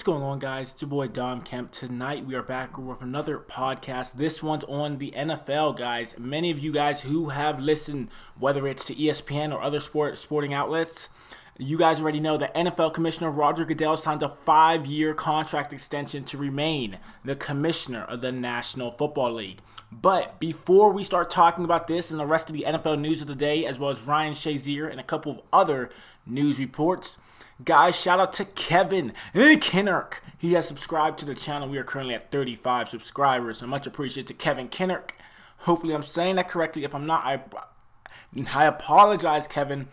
going on, guys? It's your boy Dom Kemp. Tonight we are back with another podcast. This one's on the NFL, guys. Many of you guys who have listened, whether it's to ESPN or other sporting outlets, you guys already know that NFL Commissioner Roger Goodell signed a 5-year contract extension to remain the commissioner of the National Football League. But before we start talking about this and the rest of the NFL news of the day, as well as Ryan Shazier and a couple of other news reports, guys, shout out to Kevin Kinnerk. He has subscribed to the channel. We are currently at 35 subscribers. So much appreciated to Kevin Kinnerk. Hopefully I'm saying that correctly. If I'm not, I apologize, Kevin.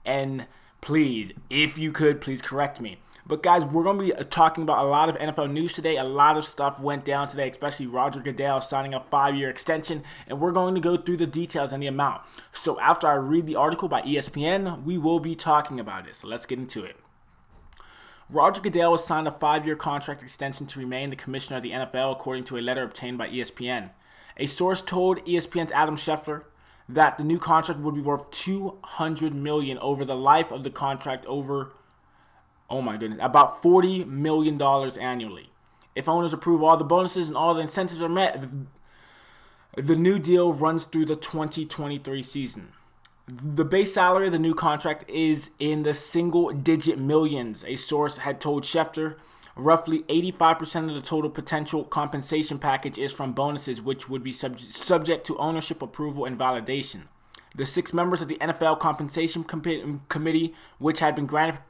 And please, if you could, please correct me. But guys, we're going to be talking about a lot of NFL news today. A lot of stuff went down today, especially Roger Goodell signing a 5-year extension. And we're going to go through the details and the amount. So after I read the article by ESPN, we will be talking about it. So let's get into it. Roger Goodell was signed a 5-year contract extension to remain the commissioner of the NFL, according to a letter obtained by ESPN. A source told ESPN's Adam Schefter that the new contract would be worth $200 million over the life of the contract, over, oh my goodness, about $40 million annually. If owners approve all the bonuses and all the incentives are met, the new deal runs through the 2023 season. The base salary of the new contract is in the single-digit millions, a source had told Schefter. Roughly 85% of the total potential compensation package is from bonuses, which would be subject to ownership approval and validation. The 6 members of the NFL Compensation Committee, which had been granted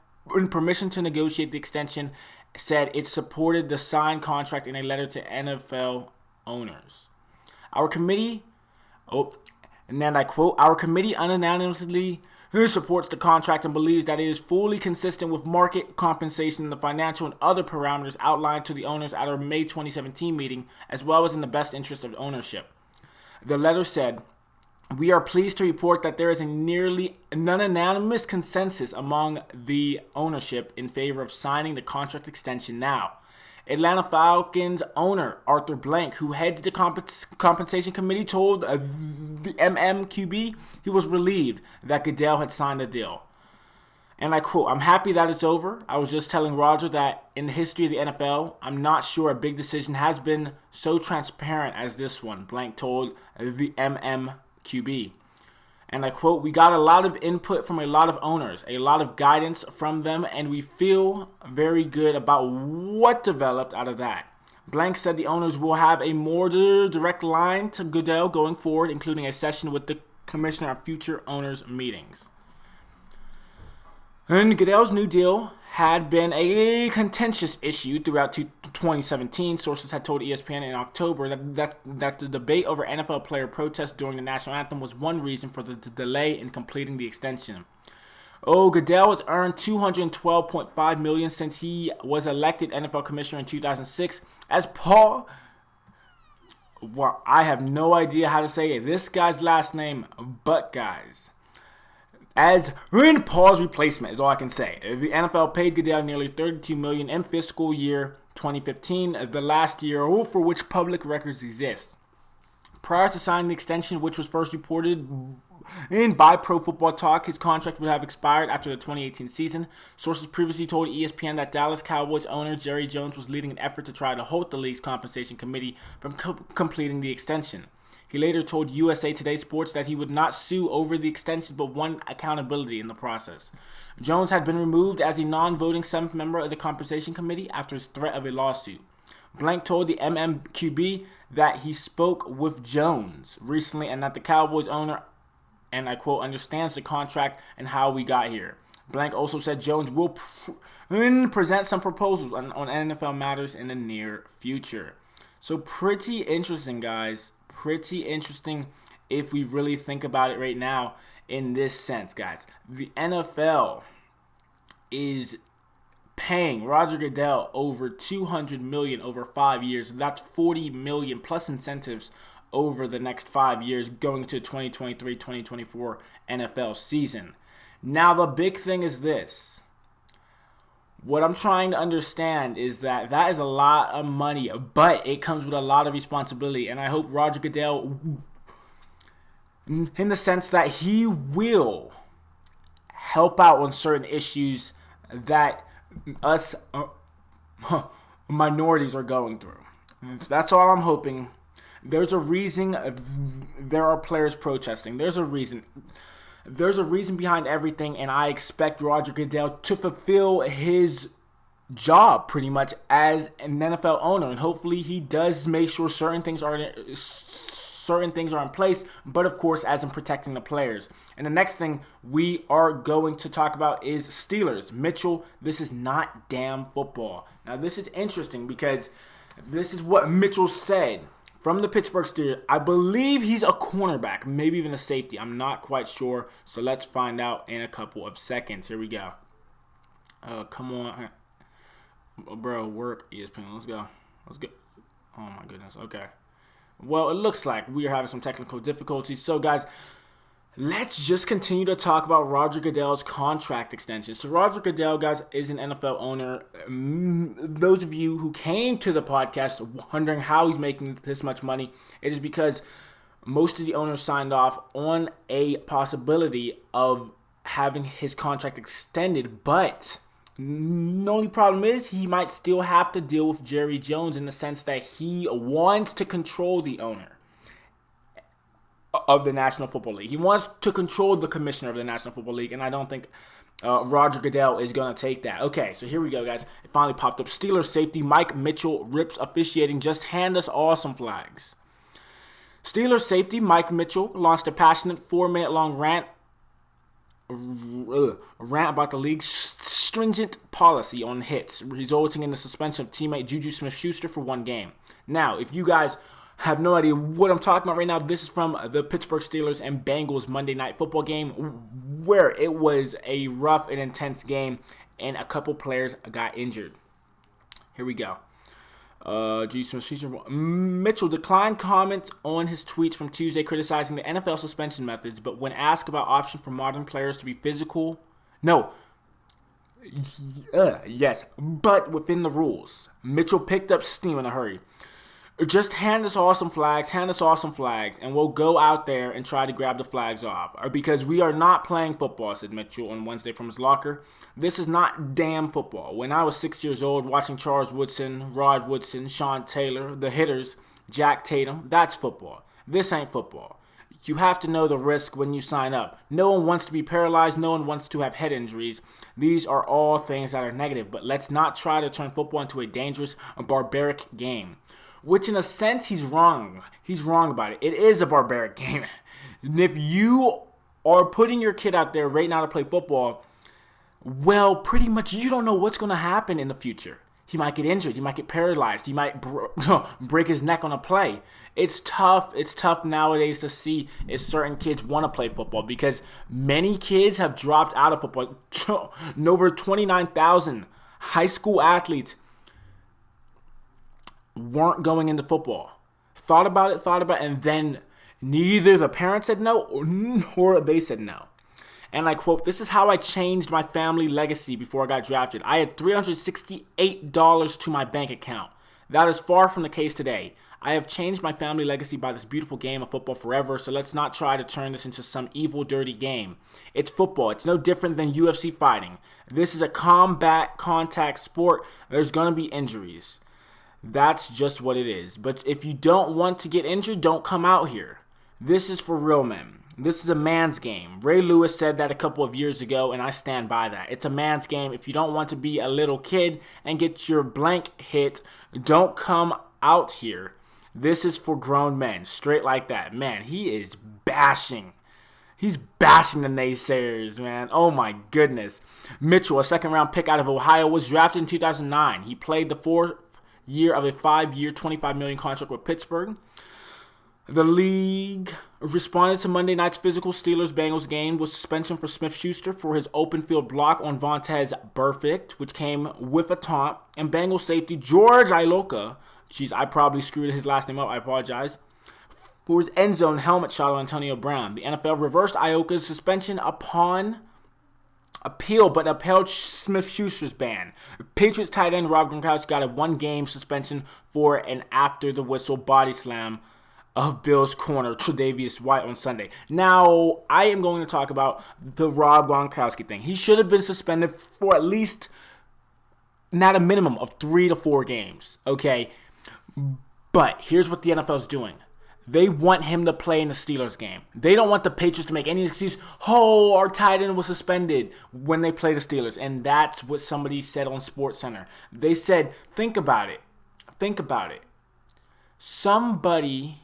permission to negotiate the extension, said it supported the signed contract in a letter to NFL owners. Our committee, and then I quote, "Our committee unanimously supports the contract and believes that it is fully consistent with market compensation and the financial and other parameters outlined to the owners at our May 2017 meeting, as well as in the best interest of ownership." The letter said, "We are pleased to report that there is a nearly unanimous consensus among the ownership in favor of signing the contract extension now." Atlanta Falcons owner Arthur Blank, who heads the compensation committee, told the MMQB he was relieved that Goodell had signed the deal. And I quote, "I'm happy that it's over. I was just telling Roger that in the history of the NFL, I'm not sure a big decision has been so transparent as this one," Blank told the MMQB. And I quote, "We got a lot of input from a lot of owners, a lot of guidance from them, and we feel very good about what developed out of that." Blank said the owners will have a more direct line to Goodell going forward, including a session with the commissioner at future owners' meetings. And Goodell's new deal had been a contentious issue throughout 2017. Sources had told ESPN in October that the debate over NFL player protests during the national anthem was one reason for the delay in completing the extension. Goodell has earned $212.5 million since he was elected NFL commissioner in 2006. Well, I have no idea how to say this guy's last name, but guys, as in Paul's replacement is all I can say. The NFL paid Goodell nearly $32 million in fiscal year 2015, the last year for which public records exist. Prior to signing the extension, which was first reported in by Pro Football Talk, his contract would have expired after the 2018 season. Sources previously told ESPN that Dallas Cowboys owner Jerry Jones was leading an effort to try to halt the league's compensation committee from completing the extension. He later told USA Today Sports that he would not sue over the extension but want accountability in the process. Jones had been removed as a non-voting 7th member of the compensation committee after his threat of a lawsuit. Blank told the MMQB that he spoke with Jones recently and that the Cowboys owner, and I quote, "understands the contract and how we got here." Blank also said Jones will present some proposals on NFL matters in the near future. So pretty interesting, guys. Pretty interesting if we really think about it right now in this sense, guys. The NFL is paying Roger Goodell over $200 million over 5 years. That's $40 million plus incentives over the next 5 years going to 2023-2024 NFL season. Now, the big thing is this. What I'm trying to understand is that is a lot of money, but it comes with a lot of responsibility. And I hope Roger Goodell, in the sense that he will help out on certain issues that us minorities are going through. That's all I'm hoping. There's a reason there are players protesting. There's a reason. There's a reason behind everything, and I expect Roger Goodell to fulfill his job pretty much as an NFL owner, and hopefully he does make sure certain things are in place, but of course as in protecting the players. And the next thing we are going to talk about is Steelers. Mitchell, this is not damn football. Now this is interesting because this is what Mitchell said from the Pittsburgh Steelers. I believe he's a cornerback, maybe even a safety. I'm not quite sure, so let's find out in a couple of seconds. Here we go. Come on. Bro, work ESPN. Let's go. Oh my goodness. Okay. Well, it looks like we are having some technical difficulties. So, guys, let's just continue to talk about Roger Goodell's contract extension. So, Roger Goodell, guys, is an NFL owner. Those of you who came to the podcast wondering how he's making this much money, it is because most of the owners signed off on a possibility of having his contract extended, but the only problem is he might still have to deal with Jerry Jones in the sense that he wants to control the owner of the National Football League. He wants to control the commissioner of the National Football League, and I don't think Roger Goodell is going to take that. Okay, so here we go, guys. It finally popped up. Steelers safety Mike Mitchell rips officiating. Just hand us all some flags. Steelers safety Mike Mitchell launched a passionate 4-minute-long rant about the league's stringent policy on hits, resulting in the suspension of teammate Juju Smith-Schuster for 1 game. Now, if you guys have no idea what I'm talking about right now, this is from the Pittsburgh Steelers and Bengals Monday Night Football game, where it was a rough and intense game, and a couple players got injured. Here we go. Mitchell declined comment on his tweets from Tuesday criticizing the NFL suspension methods, but when asked about option for modern players to be physical, yes, but within the rules, Mitchell picked up steam in a hurry. Just hand us all some flags, and we'll go out there and try to grab the flags off. Because we are not playing football, said Mitchell on Wednesday from his locker. This is not damn football. When I was 6 years old watching Charles Woodson, Rod Woodson, Sean Taylor, the hitters, Jack Tatum, that's football. This ain't football. You have to know the risk when you sign up. No one wants to be paralyzed. No one wants to have head injuries. These are all things that are negative, but let's not try to turn football into a dangerous, barbaric game. Which, in a sense, he's wrong. He's wrong about it. It is a barbaric game. And if you are putting your kid out there right now to play football, well, pretty much you don't know what's going to happen in the future. He might get injured. He might get paralyzed. He might break his neck on a play. It's tough. It's tough nowadays to see if certain kids want to play football because many kids have dropped out of football. Over 29,000 high school athletes weren't going into football. Thought about it, and then neither the parents said no or they said no. And I quote, "This is how I changed my family legacy before I got drafted. I had $368 to my bank account. That is far from the case today. I have changed my family legacy by this beautiful game of football forever, so let's not try to turn this into some evil, dirty game. It's football. It's no different than UFC fighting. This is a combat contact sport. There's going to be injuries. That's just what it is. But if you don't want to get injured, don't come out here. This is for real men. This is a man's game." Ray Lewis said that a couple of years ago, and I stand by that. It's a man's game. If you don't want to be a little kid and get your blank hit, don't come out here. This is for grown men. Straight like that. Man, he is bashing. He's bashing the naysayers, man. Oh, my goodness. Mitchell, a second-round pick out of Ohio, was drafted in 2009. He played the fourth year of a 5-year, $25 million contract with Pittsburgh. The league responded to Monday night's physical Steelers-Bengals game with suspension for Smith-Schuster for his open field block on Vontaze Burfict, which came with a taunt, and Bengals safety George Iloka, I probably screwed his last name up, I apologize, for his end zone helmet shot on Antonio Brown. The NFL reversed Ioka's suspension upon appeal, but upheld Smith-Schuster's ban. Patriots tight end Rob Gronkowski got a 1-game suspension for an after-the-whistle body slam of Bills corner Tre'Davious White on Sunday. Now, I am going to talk about the Rob Gronkowski thing. He should have been suspended for at least not a minimum of 3 to 4 games, okay? But here's what the NFL's doing. They want him to play in the Steelers game. They don't want the Patriots to make any excuse, oh, our tight end was suspended when they play the Steelers. And that's what somebody said on SportsCenter. They said, think about it. Think about it. Somebody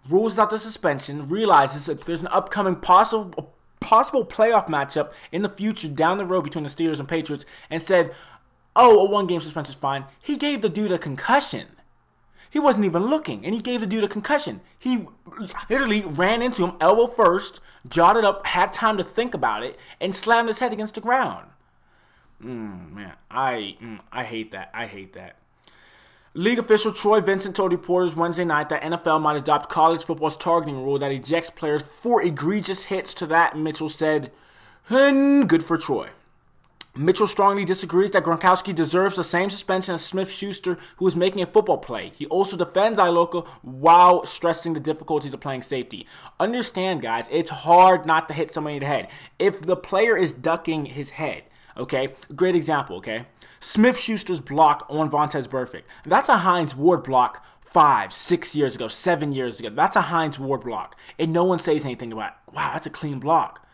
rules out the suspension, realizes that there's an upcoming possible playoff matchup in the future down the road between the Steelers and Patriots, and said, oh, a 1-game suspension is fine. He gave the dude a concussion. He wasn't even looking, and he gave the dude a concussion. He literally ran into him, elbow first, jotted up, had time to think about it, and slammed his head against the ground. Man, I hate that. I hate that. League official Troy Vincent told reporters Wednesday night that NFL might adopt college football's targeting rule that ejects players for egregious hits. To that, Mitchell said, good for Troy. Mitchell strongly disagrees that Gronkowski deserves the same suspension as Smith-Schuster, who was making a football play. He also defends Iloka while stressing the difficulties of playing safety. Understand, guys, it's hard not to hit somebody in the head. If the player is ducking his head, okay, great example, okay? Smith-Schuster's block on Vontaze Burfict. That's a Hines Ward block 5, 6 years ago, 7 years ago. That's a Hines Ward block. And no one says anything about it. Wow, that's a clean block.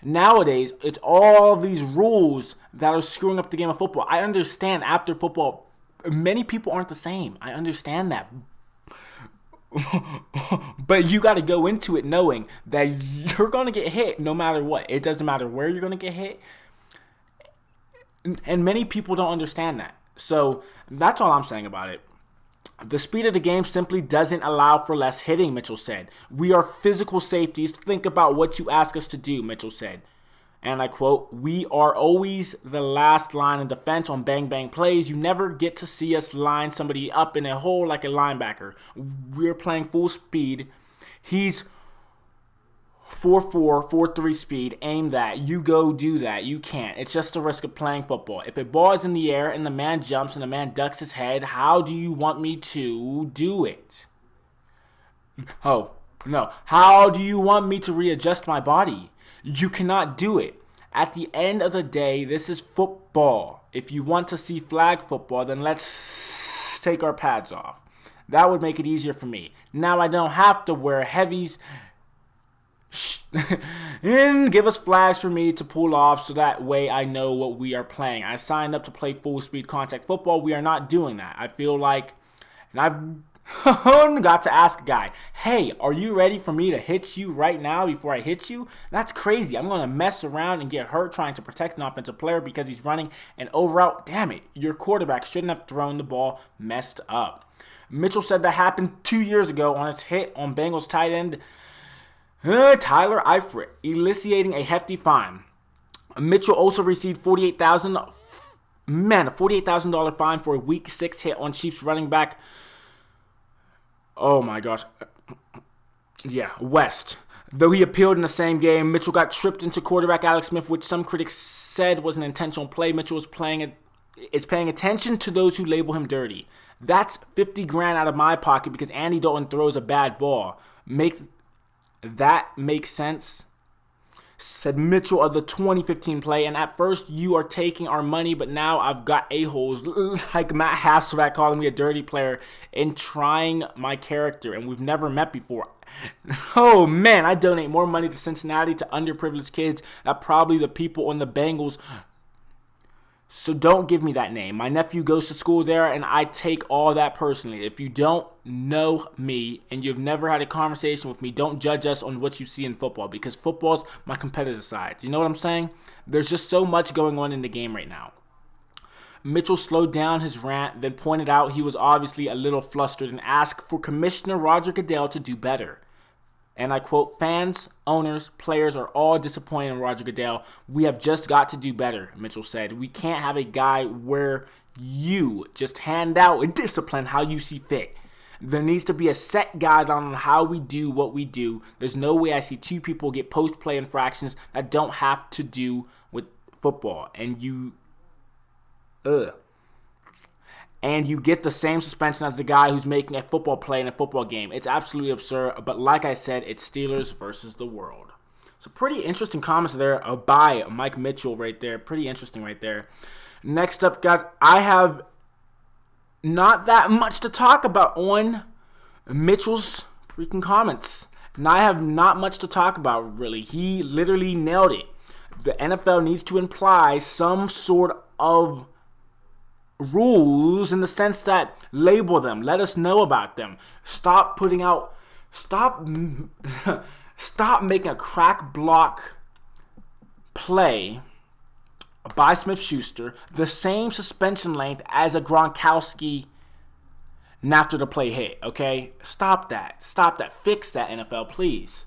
Nowadays, it's all these rules that are screwing up the game of football. I understand after football, many people aren't the same. I understand that. But you got to go into it knowing that you're going to get hit no matter what. It doesn't matter where you're going to get hit. And many people don't understand that. So that's all I'm saying about it. The speed of the game simply doesn't allow for less hitting, Mitchell said. We are physical safeties. Think about what you ask us to do, Mitchell said. And I quote, we are always the last line of defense on bang-bang plays. You never get to see us line somebody up in a hole like a linebacker. We're playing full speed. He's 4.4, 4.3 speed, aim that. You go do that. You can't. It's just the risk of playing football. If a ball is in the air and the man jumps and the man ducks his head, how do you want me to do it? Oh, no. How do you want me to readjust my body? You cannot do it. At the end of the day, this is football. If you want to see flag football, then let's take our pads off. That would make it easier for me. Now I don't have to wear heavies and give us flags for me to pull off so that way I know what we are playing. I signed up to play full speed contact football. We are not doing that. I feel like, and I've got to ask a guy, hey, are you ready for me to hit you right now before I hit you? That's crazy. I'm going to mess around and get hurt trying to protect an offensive player because he's running an over route. Damn it, your quarterback shouldn't have thrown the ball messed up. Mitchell said that happened 2 years ago on his hit on Bengals tight end Tyler Eifert, eliciting a hefty fine. Mitchell also received $48,000 fine for a Week 6 hit on Chiefs running back. Oh my gosh. Yeah, West. Though he appealed in the same game, Mitchell got tripped into quarterback Alex Smith, which some critics said was an intentional play. Mitchell is paying attention to those who label him dirty. That's $50,000 out of my pocket because Andy Dalton throws a bad ball. That makes sense, said Mitchell of the 2015 play. And at first, you are taking our money, but now I've got a-holes like Matt Hasselbeck calling me a dirty player and trying my character, and we've never met before. Oh, man, I donate more money to Cincinnati to underprivileged kids than probably the people on the Bengals. So don't give me that name. My nephew goes to school there, and I take all that personally. If you don't know me and you've never had a conversation with me, don't judge us on what you see in football, because football's my competitive side. You know what I'm saying? There's just so much going on in the game right now. Mitchell slowed down his rant, then pointed out he was obviously a little flustered and asked for Commissioner Roger Goodell to do better. And I quote, fans, owners, players are all disappointed in Roger Goodell. We have just got to do better, Mitchell said. We can't have a guy where you just hand out and discipline how you see fit. There needs to be a set guideline on how we do what we do. There's no way I see two people get post-play infractions that don't have to do with football. And you get the same suspension as the guy who's making a football play in a football game. It's absolutely absurd, but like I said, it's Steelers versus the world. So pretty interesting comments there by Mike Mitchell right there. Pretty interesting right there. Next up, guys, I have not that much to talk about on Mitchell's freaking comments. And I have not much to talk about, really. He literally nailed it. The NFL needs to imply some sort of rules in the sense that label them, let us know about them. Stop making a crack block play by Smith-Schuster the same suspension length as a Gronkowski after the play hit, okay? Stop that. Fix that, NFL, please.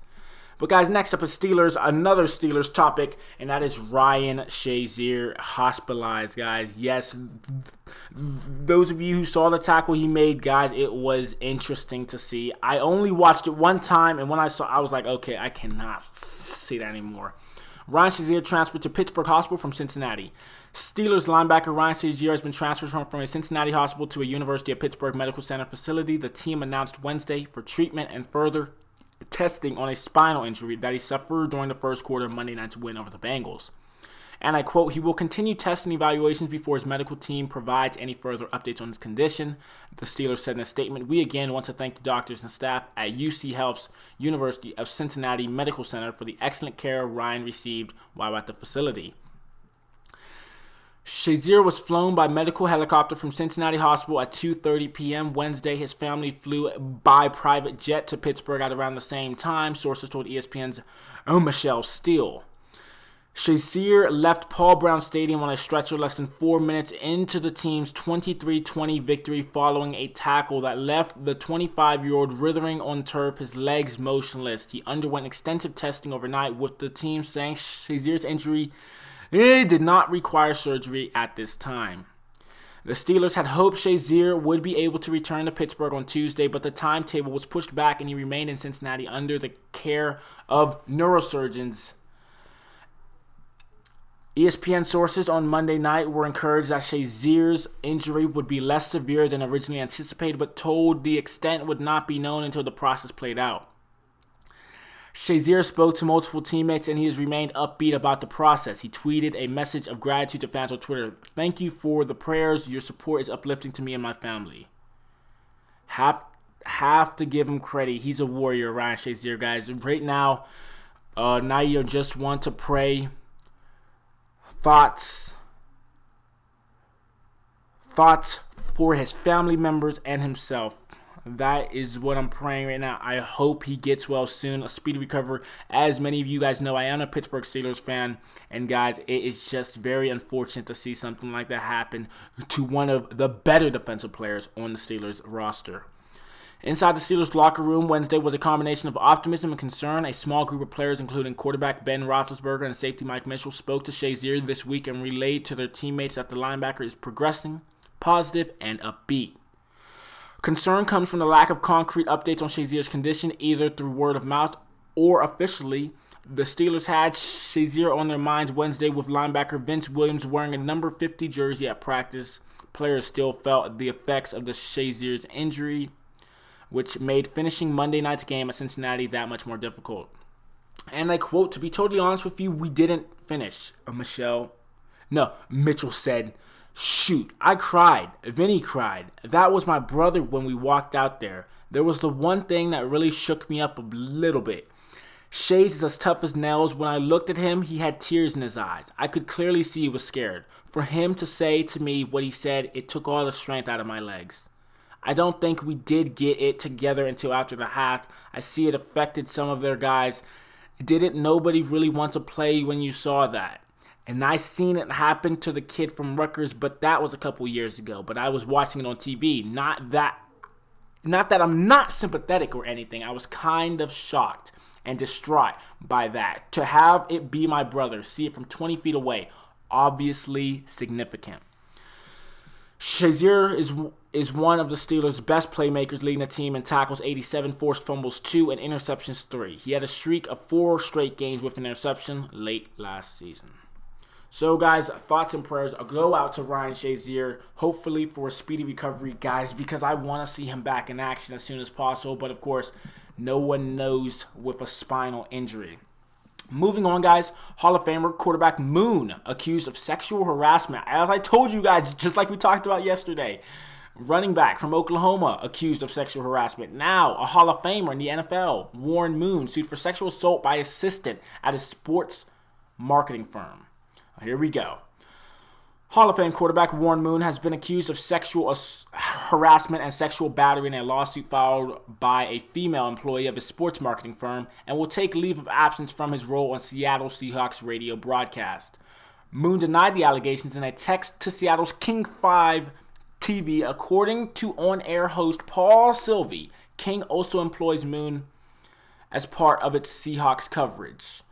But guys, next up is another Steelers topic, and that is Ryan Shazier hospitalized, guys. Yes, those of you who saw the tackle he made, guys, it was interesting to see. I only watched it one time, and when I saw, I was like, okay, I cannot see that anymore. Ryan Shazier transferred to Pittsburgh Hospital from Cincinnati. Steelers linebacker Ryan Shazier has been transferred from a Cincinnati hospital to a University of Pittsburgh Medical Center facility. The team announced Wednesday for treatment and further testing on a spinal injury that he suffered during the first quarter of Monday night's win over the Bengals. And I quote, "He will continue testing evaluations before his medical team provides any further updates on his condition," the Steelers said in a statement. "We again want to thank the doctors and staff at UC Health's University of Cincinnati Medical Center for the excellent care Ryan received while at the facility." Shazier was flown by medical helicopter from Cincinnati Hospital at 2:30 p.m. Wednesday. His family flew by private jet to Pittsburgh at around the same time, sources told ESPN's Michelle Steele. Shazier left Paul Brown Stadium on a stretcher less than 4 minutes into the team's 23-20 victory following a tackle that left the 25-year-old writhing on turf, his legs motionless. He underwent extensive testing overnight, with the team saying Shazier's injury did not require surgery at this time. The Steelers had hoped Shazier would be able to return to Pittsburgh on Tuesday, but the timetable was pushed back and he remained in Cincinnati under the care of neurosurgeons. ESPN sources on Monday night were encouraged that Shazier's injury would be less severe than originally anticipated, but told the extent would not be known until the process played out. Shazier spoke to multiple teammates and he has remained upbeat about the process. He tweeted a message of gratitude to fans on Twitter. "Thank you for the prayers. Your support is uplifting to me and my family." Have to give him credit. He's a warrior, Ryan Shazier, guys. Right now, you just want to pray. Thoughts for his family members and himself. That is what I'm praying right now. I hope he gets well soon, a speedy recovery. As many of you guys know, I am a Pittsburgh Steelers fan, and guys, it is just very unfortunate to see something like that happen to one of the better defensive players on the Steelers roster. Inside the Steelers locker room Wednesday was a combination of optimism and concern. A small group of players, including quarterback Ben Roethlisberger and safety Mike Mitchell, spoke to Shazier this week and relayed to their teammates that the linebacker is progressing, positive, and upbeat. Concern comes from the lack of concrete updates on Shazier's condition, either through word of mouth or officially. The Steelers had Shazier on their minds Wednesday with linebacker Vince Williams wearing a number 50 jersey at practice. Players still felt the effects of the Shazier's injury, which made finishing Monday night's game at Cincinnati that much more difficult. And I quote, "To be totally honest with you, we didn't finish." Mitchell said, "Shoot, I cried. Vinny cried. That was my brother when we walked out there. There was the one thing that really shook me up a little bit. Shays is as tough as nails. When I looked at him, he had tears in his eyes. I could clearly see he was scared. For him to say to me what he said, it took all the strength out of my legs. I don't think we did get it together until after the half. I see it affected some of their guys. Didn't nobody really want to play when you saw that? And I seen it happen to the kid from Rutgers, but that was a couple years ago. But I was watching it on TV. Not that I'm not sympathetic or anything. I was kind of shocked and distraught by that. To have it be my brother, see it from 20 feet away, obviously significant." Shazier is one of the Steelers' best playmakers, leading the team in tackles 87, forced fumbles 2, and interceptions 3. He had a streak of 4 straight games with an interception late last season. So, guys, thoughts and prayers go out to Ryan Shazier, hopefully for a speedy recovery, guys, because I want to see him back in action as soon as possible. But, of course, no one knows with a spinal injury. Moving on, guys, Hall of Famer quarterback Moon accused of sexual harassment. As I told you guys, just like we talked about yesterday, running back from Oklahoma accused of sexual harassment. Now, a Hall of Famer in the NFL, Warren Moon, sued for sexual assault by assistant at a sports marketing firm. Here we go. Hall of Fame quarterback Warren Moon has been accused of sexual harassment and sexual battery in a lawsuit filed by a female employee of his sports marketing firm and will take leave of absence from his role on Seattle Seahawks radio broadcast. Moon denied the allegations in a text to Seattle's King 5 TV. According to on-air host Paul Sylvie, King also employs Moon as part of its Seahawks coverage.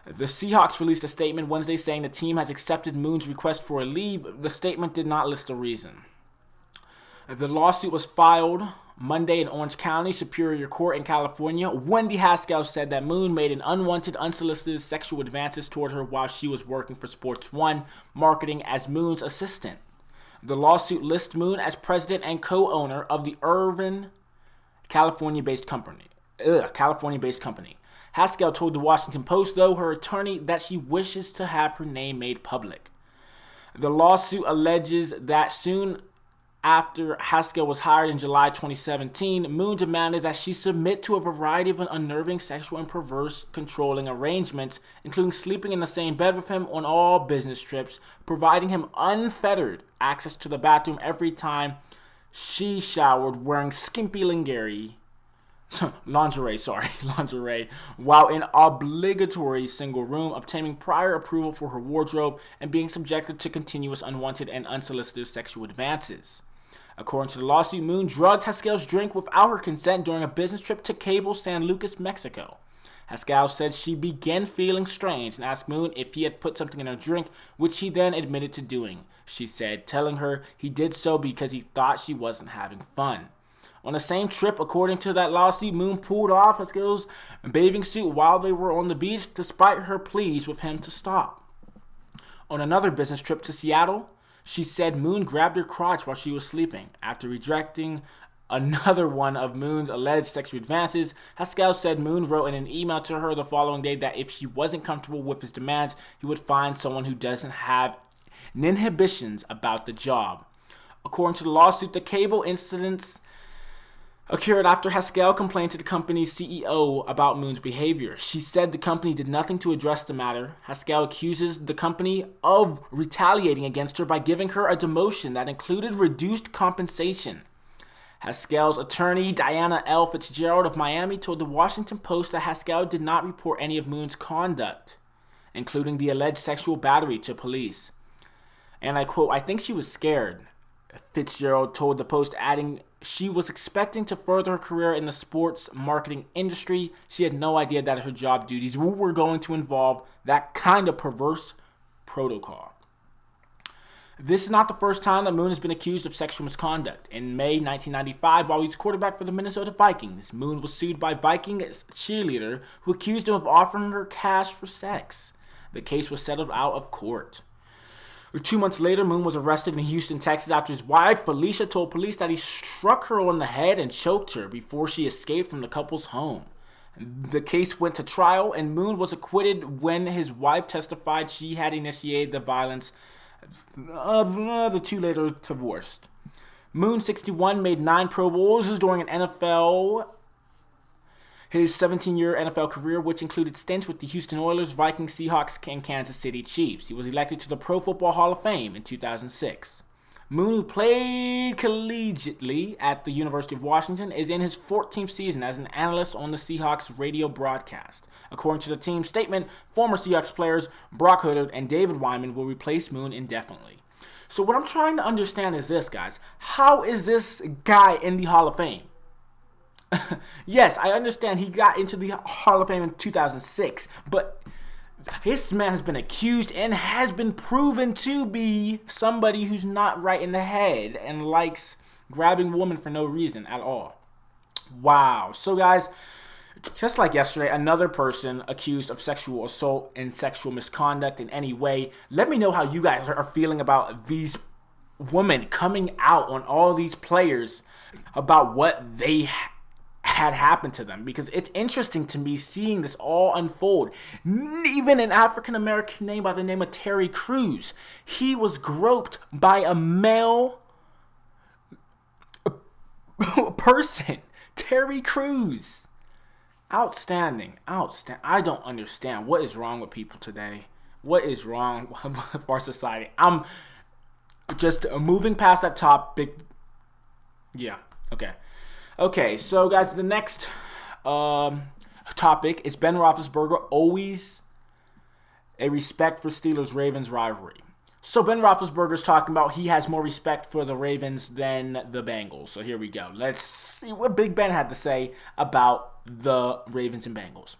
The Seahawks released a statement Wednesday saying the team has accepted Moon's request for a leave. The statement did not list a reason. The lawsuit was filed Monday in Orange County Superior Court in California. Wendy Haskell said that Moon made an unwanted, unsolicited sexual advances toward her while she was working for Sports One, marketing as Moon's assistant. The lawsuit lists Moon as president and co-owner of the Irvine, California-based company. Haskell told the Washington Post, though, her attorney that she wishes to have her name made public. The lawsuit alleges that soon after Haskell was hired in July 2017, Moon demanded that she submit to a variety of unnerving sexual and perverse controlling arrangements, including sleeping in the same bed with him on all business trips, providing him unfettered access to the bathroom every time she showered, wearing skimpy lingerie, while in obligatory single room, obtaining prior approval for her wardrobe, and being subjected to continuous unwanted and unsolicited sexual advances. According to the lawsuit, Moon drugged Haskell's drink without her consent during a business trip to Cabo San Lucas, Mexico. Haskell said she began feeling strange and asked Moon if he had put something in her drink, which he then admitted to doing, she said, telling her he did so because he thought she wasn't having fun. On the same trip, according to that lawsuit, Moon pulled off Haskell's bathing suit while they were on the beach, despite her pleas with him to stop. On another business trip to Seattle, she said Moon grabbed her crotch while she was sleeping. After rejecting another one of Moon's alleged sexual advances, Haskell said Moon wrote in an email to her the following day that if she wasn't comfortable with his demands, he would find someone who doesn't have inhibitions about the job. According to the lawsuit, the cable incidents occurred after Haskell complained to the company's CEO about Moon's behavior. She said the company did nothing to address the matter. Haskell accuses the company of retaliating against her by giving her a demotion that included reduced compensation. Haskell's attorney, Diana L. Fitzgerald of Miami, told the Washington Post that Haskell did not report any of Moon's conduct, including the alleged sexual battery, to police. And I quote, "I think she was scared," Fitzgerald told the Post, adding, she was expecting to further her career in the sports marketing industry. She had no idea that her job duties were going to involve that kind of perverse protocol. This is not the first time that Moon has been accused of sexual misconduct. In May 1995, while he was quarterback for the Minnesota Vikings, Moon was sued by Vikings cheerleader who accused him of offering her cash for sex. The case was settled out of court. 2 months later, Moon was arrested in Houston, Texas after his wife, Felicia, told police that he struck her on the head and choked her before she escaped from the couple's home. The case went to trial, and Moon was acquitted when his wife testified she had initiated the violence. The two later divorced. Moon, 61, made 9 Pro Bowls during his 17-year NFL career, which included stints with the Houston Oilers, Vikings, Seahawks, and Kansas City Chiefs. He was elected to the Pro Football Hall of Fame in 2006. Moon, who played collegiately at the University of Washington, is in his 14th season as an analyst on the Seahawks radio broadcast. According to the team's statement, former Seahawks players Brock Huddard and David Wyman will replace Moon indefinitely. So what I'm trying to understand is this, guys. How is this guy in the Hall of Fame? Yes, I understand he got into the Hall of Fame in 2006, but this man has been accused and has been proven to be somebody who's not right in the head and likes grabbing women for no reason at all. Wow. So, guys, just like yesterday, another person accused of sexual assault and sexual misconduct in any way. Let me know how you guys are feeling about these women coming out on all these players about what they had happened to them, because it's interesting to me seeing this all unfold. Even an African American name by the name of Terry Crews, he was groped by a male person. Terry Crews. Outstanding. I don't understand what is wrong with people today. What is wrong with our society? I'm just moving past that topic. Yeah. Okay, so guys, the next topic is Ben Roethlisberger always a respect for Steelers-Ravens rivalry. So Ben Roethlisberger's talking about he has more respect for the Ravens than the Bengals. So here we go. Let's see what Big Ben had to say about the Ravens and Bengals.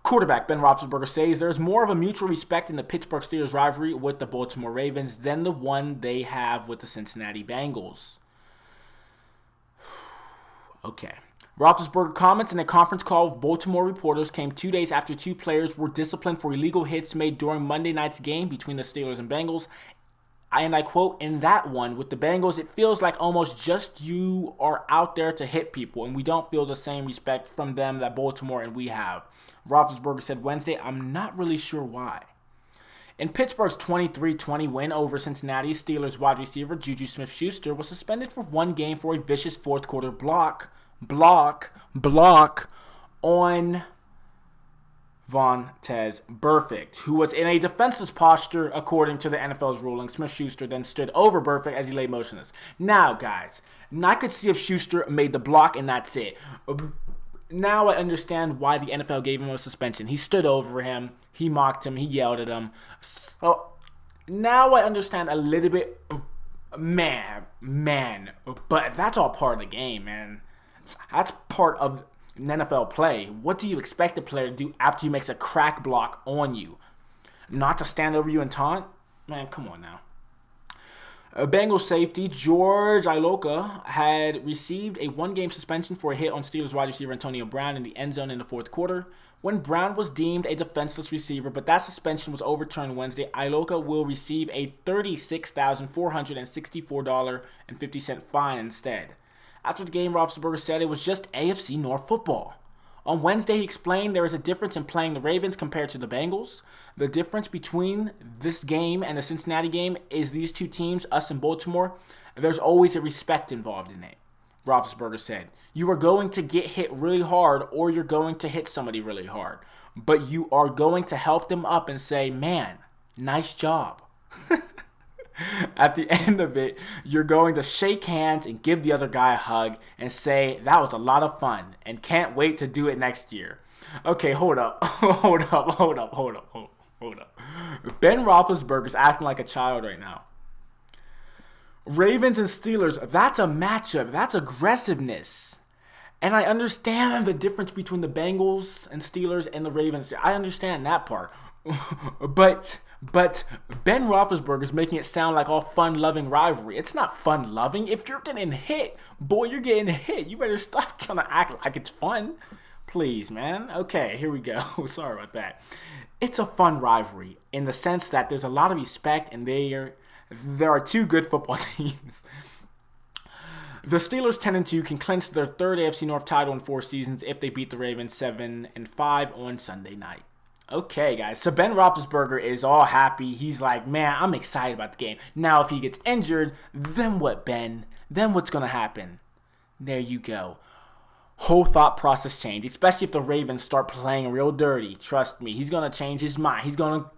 Quarterback Ben Roethlisberger says there's more of a mutual respect in the Pittsburgh Steelers rivalry with the Baltimore Ravens than the one they have with the Cincinnati Bengals. Okay. Roethlisberger comments in a conference call with Baltimore reporters came 2 days after two players were disciplined for illegal hits made during Monday night's game between the Steelers and Bengals. And I quote, "In that one with the Bengals, it feels like almost just you are out there to hit people, and we don't feel the same respect from them that Baltimore and we have." Roethlisberger said Wednesday, "I'm not really sure why." In Pittsburgh's 23-20 win over Cincinnati, Steelers wide receiver Juju Smith-Schuster was suspended for one game for a vicious fourth quarter block on Vontaze Burfict, who was in a defenseless posture according to the NFL's ruling. Smith-Schuster then stood over Burfict as he lay motionless. Now, guys, I could see if Schuster made the block and that's it. Now I understand why the NFL gave him a suspension. He stood over him, he mocked him, he yelled at him. So now I understand a little bit, man, but that's all part of the game, man. That's part of an NFL play. What do you expect a player to do after he makes a crack block on you? Not to stand over you and taunt? Man, come on now. Bengals safety George Iloka had received a one-game suspension for a hit on Steelers wide receiver Antonio Brown in the end zone in the fourth quarter when Brown was deemed a defenseless receiver, but that suspension was overturned Wednesday. Iloka will receive a $36,464.50 fine instead. After the game, Roethlisberger said it was just AFC North football. On Wednesday, he explained there is a difference in playing the Ravens compared to the Bengals. The difference between this game and the Cincinnati game is these two teams, us and Baltimore, there's always a respect involved in it. Roethlisberger said, "You are going to get hit really hard or you're going to hit somebody really hard. But you are going to help them up and say, man, nice job." At the end of it, you're going to shake hands and give the other guy a hug and say, "That was a lot of fun and can't wait to do it next year." Okay, hold up. Hold up. Ben Roethlisberger's acting like a child right now. Ravens and Steelers, that's a matchup. That's aggressiveness. And I understand the difference between the Bengals and Steelers and the Ravens. I understand that part. But Ben Roethlisberger is making it sound like all fun-loving rivalry. It's not fun-loving. If you're getting hit, boy, you're getting hit. You better stop trying to act like it's fun. Please, man. Okay, here we go. Sorry about that. It's a fun rivalry in the sense that there's a lot of respect and there are two good football teams. The Steelers 10-2 can clinch their third AFC North title in 4 seasons if they beat the Ravens 7-5 on Sunday night. Okay, guys, so Ben Roethlisberger is all happy. He's like, man, I'm excited about the game. Now, if he gets injured, then what, Ben? Then what's going to happen? There you go. Whole thought process change, especially if the Ravens start playing real dirty. Trust me, he's going to change his mind. He's going to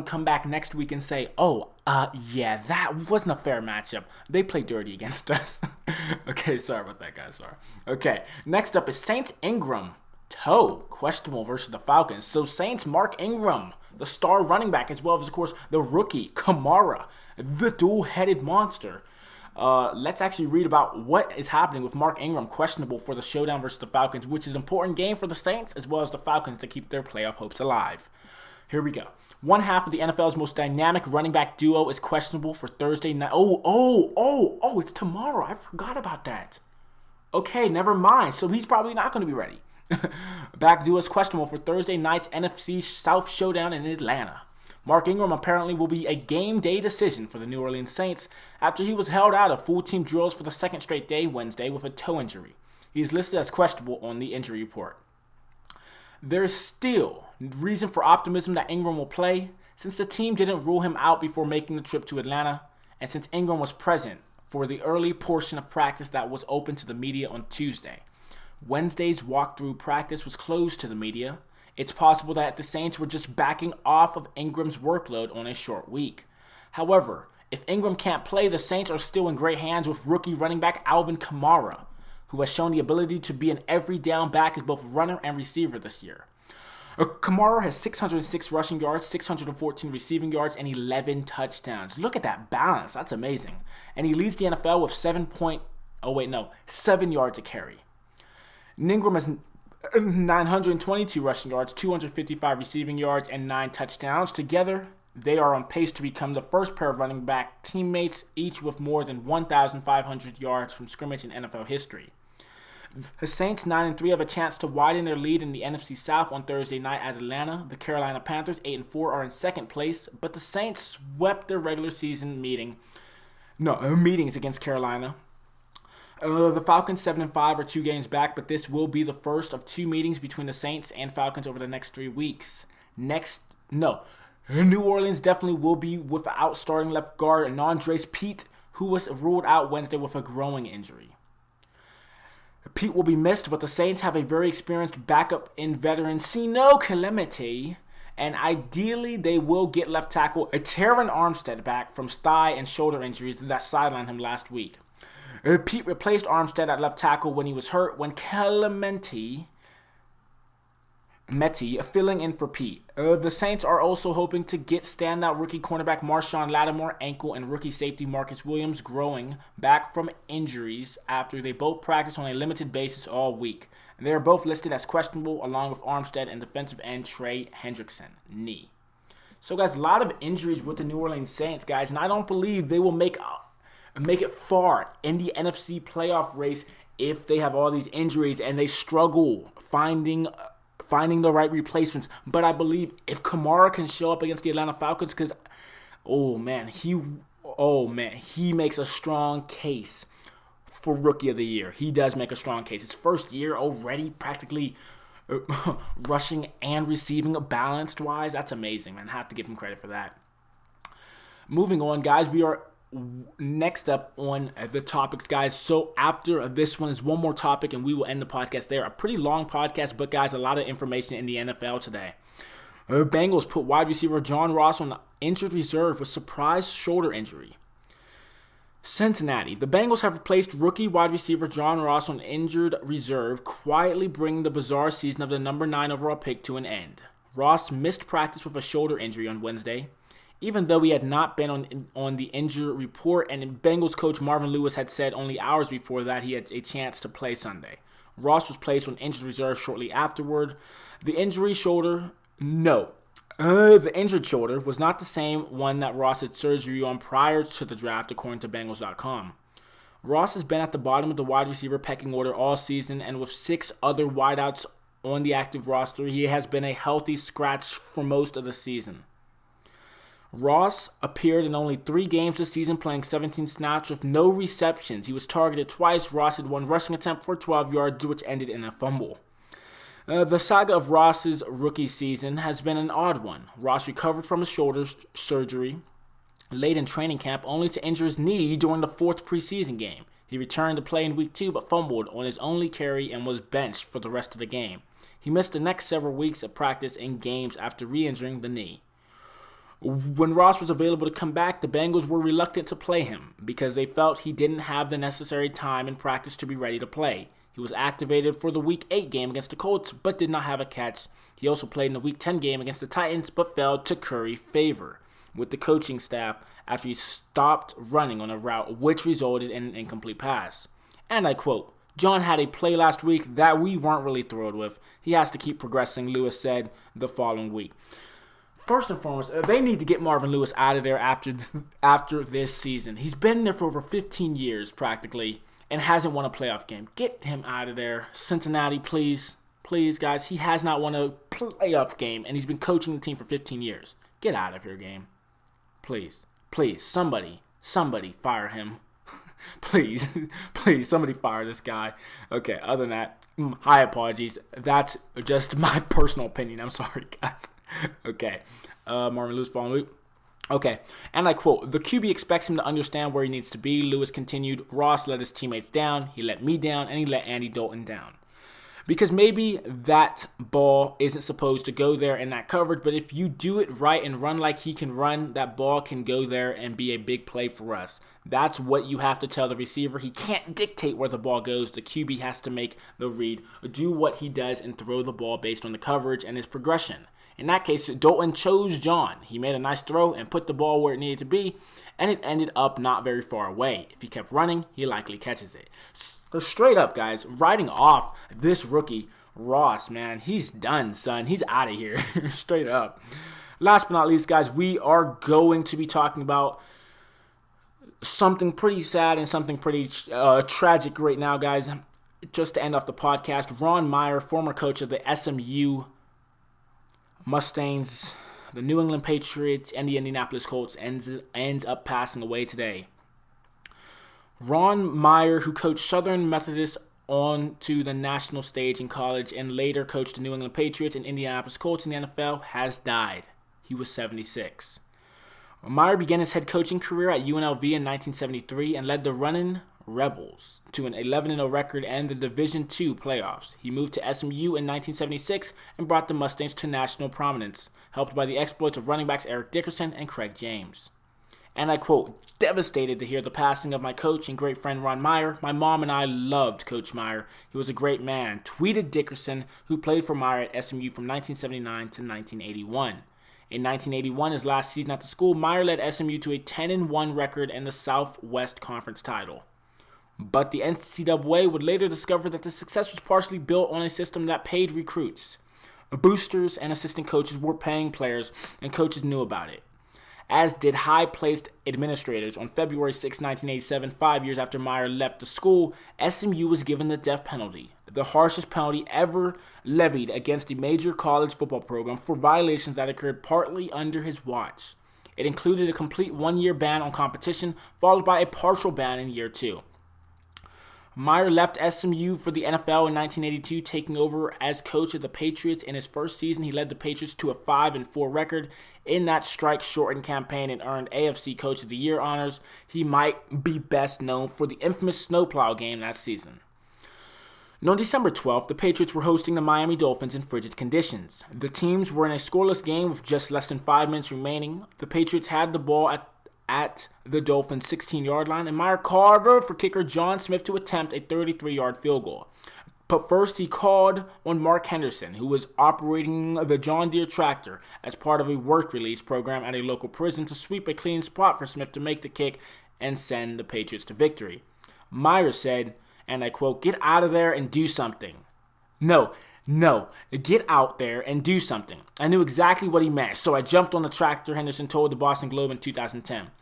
come back next week and say, yeah, that wasn't a fair matchup. They played dirty against us. Okay, sorry about that, guys. Sorry. Okay, next up is Saints Ingram. Toe questionable versus the Falcons. So Saints Mark Ingram, the star running back, as well as, of course, the rookie Kamara, the dual-headed monster. Let's actually read about what is happening with Mark Ingram questionable for the showdown versus the Falcons, which is an important game for the Saints as well as the Falcons to keep their playoff hopes alive. Here we go. One half of the NFL's most dynamic running back duo is questionable for Thursday night. It's tomorrow. I forgot about that. Okay, never mind. So he's probably not going to be ready. Back duo is questionable for Thursday night's NFC South showdown in Atlanta. Mark Ingram apparently will be a game day decision for the New Orleans Saints after he was held out of full team drills for the second straight day Wednesday with a toe injury. He is listed as questionable on the injury report. There is still reason for optimism that Ingram will play since the team didn't rule him out before making the trip to Atlanta, and since Ingram was present for the early portion of practice that was open to the media on Tuesday. Wednesday's walkthrough practice was closed to the media. It's possible that the Saints were just backing off of Ingram's workload on a short week. However, if Ingram can't play, the Saints are still in great hands with rookie running back Alvin Kamara, who has shown the ability to be an every down back as both runner and receiver this year. Kamara has 606 rushing yards, 614 receiving yards, and 11 touchdowns. Look at that balance. That's amazing. And he leads the NFL with 7 yards a carry. Ingram has 922 rushing yards, 255 receiving yards, and 9 touchdowns. Together, they are on pace to become the first pair of running back teammates, each with more than 1,500 yards from scrimmage in NFL history. The Saints, 9-3, have a chance to widen their lead in the NFC South on Thursday night at Atlanta. The Carolina Panthers, 8-4, are in second place, but the Saints swept their regular season meetings against Carolina. The Falcons, 7-5, are 2 games back, but this will be the first of 2 meetings between the Saints and Falcons over the next 3 weeks. New Orleans definitely will be without starting left guard Andres Pete, who was ruled out Wednesday with a growing injury. Pete will be missed, but the Saints have a very experienced backup in veteran Sino Clemente, and ideally they will get left tackle Terron Armstead back from thigh and shoulder injuries that sidelined him last week. Pete replaced Armstead at left tackle when he was hurt, when Clemente filling in for Pete. The Saints are also hoping to get standout rookie cornerback Marshawn Lattimore, ankle, and rookie safety Marcus Williams growing back from injuries after they both practiced on a limited basis all week. They are both listed as questionable along with Armstead and defensive end Trey Hendrickson, knee. So guys, a lot of injuries with the New Orleans Saints, guys, and I don't believe they will make it far in the NFC playoff race if they have all these injuries and they struggle finding the right replacements. But I believe if Kamara can show up against the Atlanta Falcons, because he makes a strong case for Rookie of the Year. He does make a strong case. His first year already practically rushing and receiving balanced wise. That's amazing, man. I have to give him credit for that. Moving on, guys, we are next up on the topics, guys. So after this one is one more topic and we will end the podcast there. A pretty long podcast, but guys, a lot of information in the NFL today. Bengals put wide receiver John Ross on injured reserve with surprise shoulder injury. Cincinnati. The Bengals have replaced rookie wide receiver John Ross on injured reserve, quietly bringing the bizarre season of the number 9 overall pick to an end. Ross missed practice with a shoulder injury on Wednesday, even though he had not been on the injury report, and Bengals coach Marvin Lewis had said only hours before that he had a chance to play Sunday. Ross was placed on injured reserve shortly afterward. The injured shoulder was not the same one that Ross had surgery on prior to the draft, according to Bengals.com. Ross has been at the bottom of the wide receiver pecking order all season, and with 6 other wideouts on the active roster, he has been a healthy scratch for most of the season. Ross appeared in only 3 games this season, playing 17 snaps with no receptions. He was targeted twice. Ross had 1 rushing attempt for 12 yards, which ended in a fumble. The saga of Ross's rookie season has been an odd one. Ross recovered from his shoulder surgery late in training camp, only to injure his knee during the 4th preseason game. He returned to play in week 2, but fumbled on his only carry and was benched for the rest of the game. He missed the next several weeks of practice and games after re-injuring the knee. When Ross was available to come back, the Bengals were reluctant to play him because they felt he didn't have the necessary time in practice to be ready to play. He was activated for the Week 8 game against the Colts, but did not have a catch. He also played in the Week 10 game against the Titans, but failed to curry favor with the coaching staff after he stopped running on a route, which resulted in an incomplete pass. And I quote, "John had a play last week that we weren't really thrilled with. He has to keep progressing," Lewis said the following week. First and foremost, they need to get Marvin Lewis out of there after this season. He's been there for over 15 years practically and hasn't won a playoff game. Get him out of there. Cincinnati, please. Please, guys. He has not won a playoff game, and he's been coaching the team for 15 years. Get out of here, game. Please. Please, somebody fire him. Please, somebody fire this guy. Okay, other than that, hi, apologies. That's just my personal opinion. I'm sorry, guys. Okay, Marvin Lewis following Luke. Okay, and I quote, the QB expects him to understand where he needs to be. Lewis continued, Ross let his teammates down, he let me down, and he let Andy Dalton down. Because maybe that ball isn't supposed to go there in that coverage, but if you do it right and run like he can run, that ball can go there and be a big play for us. That's what you have to tell the receiver. He can't dictate where the ball goes. The QB has to make the read, do what he does, and throw the ball based on the coverage and his progression. In that case, Dalton chose John. He made a nice throw and put the ball where it needed to be, and it ended up not very far away. If he kept running, he likely catches it. So straight up, guys, writing off this rookie, Ross, man, he's done, son. He's out of here. Straight up. Last but not least, guys, we are going to be talking about something pretty sad and something pretty tragic right now, guys. Just to end off the podcast, Ron Meyer, former coach of the SMU Mustangs, the New England Patriots, and the Indianapolis Colts ends up passing away today. Ron Meyer, who coached Southern Methodist on to the national stage in college and later coached the New England Patriots and Indianapolis Colts in the NFL, has died. He was 76. Meyer began his head coaching career at UNLV in 1973 and led the Runnin' Rebels to an 11-0 record and the Division II playoffs. He moved to SMU in 1976 and brought the Mustangs to national prominence, helped by the exploits of running backs Eric Dickerson and Craig James. And I quote, devastated to hear the passing of my coach and great friend Ron Meyer. My mom and I loved Coach Meyer. He was a great man, tweeted Dickerson, who played for Meyer at SMU from 1979 to 1981. In 1981, his last season at the school, Meyer led SMU to a 10-1 record and the Southwest Conference title. But the NCAA would later discover that the success was partially built on a system that paid recruits. Boosters and assistant coaches were paying players, and coaches knew about it. As did high-placed administrators. On February 6, 1987, 5 years after Meyer left the school, SMU was given the death penalty, the harshest penalty ever levied against a major college football program for violations that occurred partly under his watch. It included a complete one-year ban on competition, followed by a partial ban in year 2. Meyer left SMU for the NFL in 1982, taking over as coach of the Patriots. In his first season, he led the Patriots to a 5-4 record in that strike-shortened campaign and earned AFC Coach of the Year honors. He might be best known for the infamous snowplow game that season. On December 12th, the Patriots were hosting the Miami Dolphins in frigid conditions. The teams were in a scoreless game with just less than 5 minutes remaining. The Patriots had the ball at the Dolphins' 16-yard line, and Meyer called for kicker John Smith to attempt a 33-yard field goal. But first, he called on Mark Henderson, who was operating the John Deere tractor as part of a work release program at a local prison, to sweep a clean spot for Smith to make the kick and send the Patriots to victory. Meyer said, and I quote, "Get out of there and do something." No, get out there and do something. I knew exactly what he meant, so I jumped on the tractor, Henderson told the Boston Globe in 2010.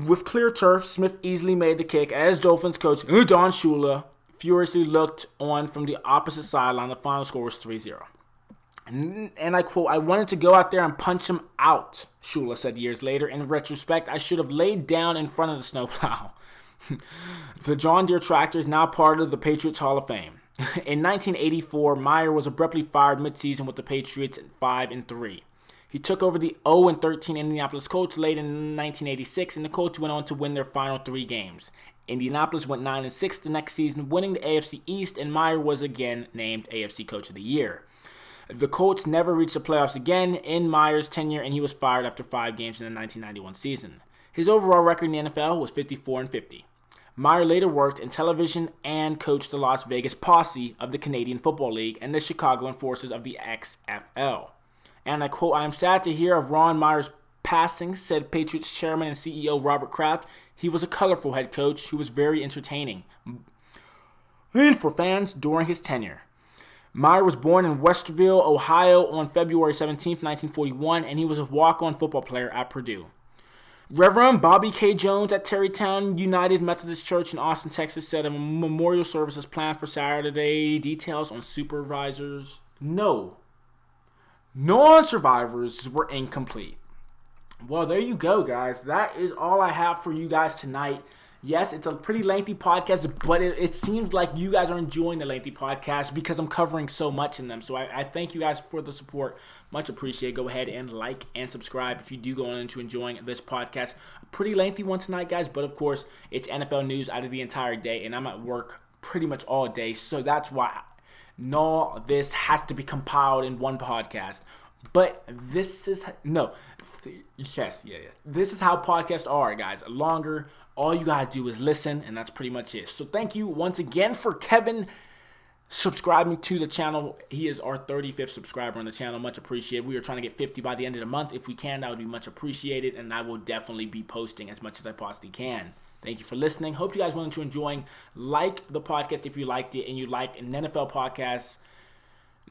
With clear turf, Smith easily made the kick as Dolphins coach Don Shula furiously looked on from the opposite sideline. The final score was 3-0. And I quote, "I wanted to go out there and punch him out," Shula said years later. "In retrospect, I should have laid down in front of the snowplow." The John Deere tractor is now part of the Patriots Hall of Fame. In 1984, Meyer was abruptly fired midseason with the Patriots at 5-3. He took over the 0-13 Indianapolis Colts late in 1986, and the Colts went on to win their final 3 games. Indianapolis went 9-6 the next season, winning the AFC East, and Meyer was again named AFC Coach of the Year. The Colts never reached the playoffs again in Meyer's tenure, and he was fired after 5 games in the 1991 season. His overall record in the NFL was 54-50. Meyer later worked in television and coached the Las Vegas Posse of the Canadian Football League and the Chicago Enforcers of the XFL. And I quote, "I am sad to hear of Ron Meyer's passing," said Patriots chairman and CEO Robert Kraft. "He was a colorful head coach who was very entertaining and for fans during his tenure." Meyer was born in Westerville, Ohio on February 17, 1941, and he was a walk-on football player at Purdue. Reverend Bobby K. Jones at Terrytown United Methodist Church in Austin, Texas, said a memorial service is planned for Saturday. Details on supervisors? No. non-survivors were incomplete. Well, there you go, guys. That is all I have for you guys tonight. Yes, it's a pretty lengthy podcast, but it seems like you guys are enjoying the lengthy podcast because I'm covering so much in them. So I thank you guys for the support. Much appreciated. Go ahead and like and subscribe if you do go on into enjoying this podcast. A pretty lengthy one tonight, guys, but of course, it's NFL news out of the entire day, and I'm at work pretty much all day. So that's why this has to be compiled in one podcast. But this is This is how podcasts are, guys. Longer. All you gotta do is listen, and that's pretty much it. So thank you once again for Kevin subscribing to the channel. He is our 35th subscriber on the channel. Much appreciated. We are trying to get 50 by the end of the month. If we can, that would be much appreciated, and I will definitely be posting as much as I possibly can. Thank you for listening. Hope you guys went into enjoying. Like the podcast if you liked it, and you like an NFL podcast,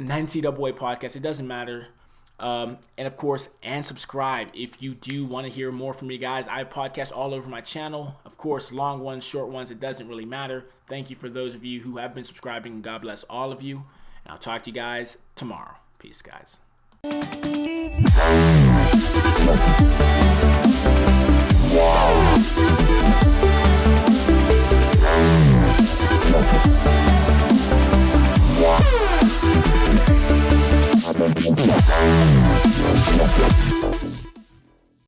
an NCAA podcast. It doesn't matter. And of course, and subscribe if you do want to hear more from me, guys. I podcast all over my channel. Of course, long ones, short ones, it doesn't really matter. Thank you for those of you who have been subscribing. God bless all of you. And I'll talk to you guys tomorrow. Peace, guys.